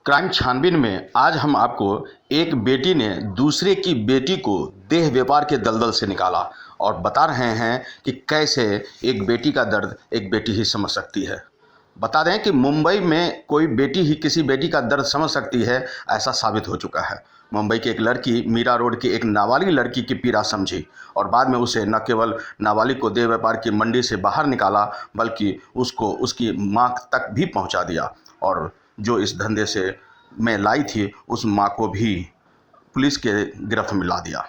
Crime छानबीन में आज हम आपको एक बेटी ने दूसरे की बेटी को देह व्यापार के दलदल से निकाला और बता रहे हैं कि कैसे एक बेटी का दर्द एक बेटी ही समझ सकती है। बता दें कि मुंबई में कोई बेटी ही किसी बेटी का दर्द समझ सकती है, ऐसा साबित हो चुका है। मुंबई की एक लड़की मीरा रोड की एक नाबालिग लड़की की पीड़ा समझी और बाद में उसे न केवल नाबालिग को देह व्यापार की मंडी से बाहर निकाला, बल्कि उसको उसकी मां तक भी पहुंचा दिया और जो इस धंधे से में लाई थी उस मां को भी पुलिस के गिरफ्त में ला दिया।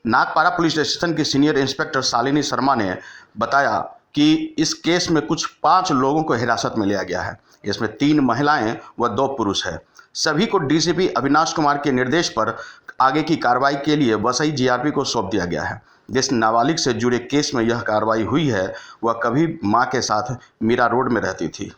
नागपारा पुलिस स्टेशन की सीनियर इंस्पेक्टर शालिनी शर्मा ने बताया कि इस केस में कुछ 5 लोगों को हिरासत में लिया गया है। इसमें 3 महिलाएं व 2 पुरुष हैं। सभी को डीसीपी अविनाश कुमार के निर्देश पर आगे की कार्रवाई के लिए वसई जीआरपी को सौंप दिया गया है। जिस नाबालिग से जुड़े केस में यह कार्रवाई हुई है वह कभी मां के साथ मीरा रोड में रहती थी।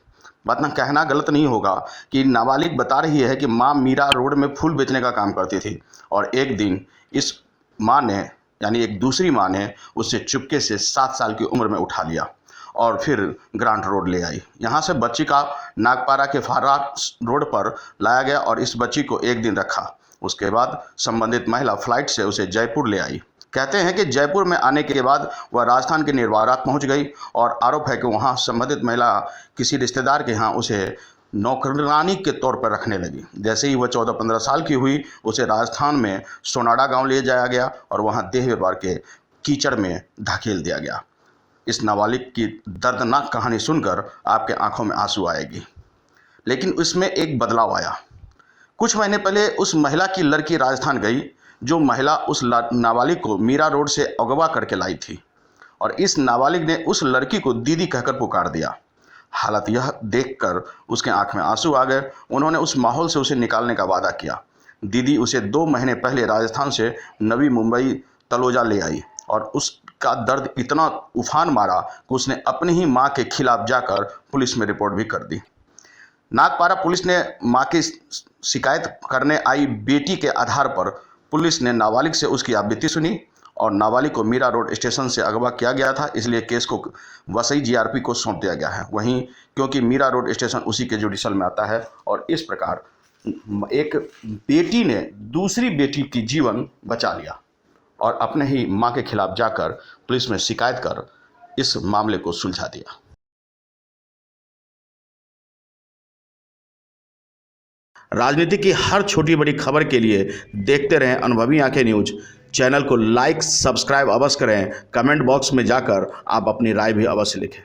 बात ना कहना गलत नहीं होगा कि नाबालिग बता रही है कि मां मीरा रोड में फूल बेचने का काम करती थी और एक दिन इस मां ने यानी एक दूसरी मां ने उसे चुपके से 7 साल की उम्र में उठा लिया और फिर ग्रांट रोड ले आई। यहाँ से बच्ची का नागपारा के फारा रोड पर लाया गया और इस बच्ची को एक दिन रखा। उसके बाद संबंधित महिला फ्लाइट से उसे जयपुर ले आई। कहते हैं कि जयपुर में आने के बाद वह राजस्थान के निर्वारात पहुंच गई और आरोप है कि वहां संबंधित महिला किसी रिश्तेदार के यहाँ उसे नौकरानी के तौर पर रखने लगी। जैसे ही वह 14-15 साल की हुई उसे राजस्थान में सोनाडा गांव ले जाया गया और वहां देह व्यापार के कीचड़ में धकेल दिया गया। इस नाबालिग की दर्दनाक कहानी सुनकर आपके आंखों में आंसू आएगी, लेकिन इसमें एक बदलाव आया। कुछ महीने पहले उस महिला की लड़की राजस्थान गई, जो महिला उस नाबालिग को मीरा रोड से अगवा करके लाई थी और इस नाबालिग ने उस लड़की को दीदी कहकर पुकार दिया। हालत यह देखकर उसके आंख में आंसू आ गए। उन्होंने उस माहौल से उसे निकालने का वादा किया। दीदी उसे 2 महीने पहले राजस्थान से नवी मुंबई तलोजा ले आई और उसका दर्द इतना उफान मारा कि उसने अपनी ही मां के खिलाफ जाकर पुलिस में रिपोर्ट भी कर दी। नागपारा पुलिस ने मां की शिकायत करने आई बेटी के आधार पर पुलिस ने नाबालिग से उसकी आपबीती सुनी और नाबालिग को मीरा रोड स्टेशन से अगवा किया गया था, इसलिए केस को वसई जीआरपी को सौंप दिया गया है। वहीं क्योंकि मीरा रोड स्टेशन उसी के जुडिशल में आता है और इस प्रकार एक बेटी ने दूसरी बेटी की जीवन बचा लिया और अपने ही मां के खिलाफ जाकर पुलिस में शिकायत कर इस मामले को सुलझा दिया। राजनीति की हर छोटी बड़ी खबर के लिए देखते रहें अनुभवी आंखें न्यूज। चैनल को लाइक सब्सक्राइब अवश्य करें। कमेंट बॉक्स में जाकर आप अपनी राय भी अवश्य लिखें।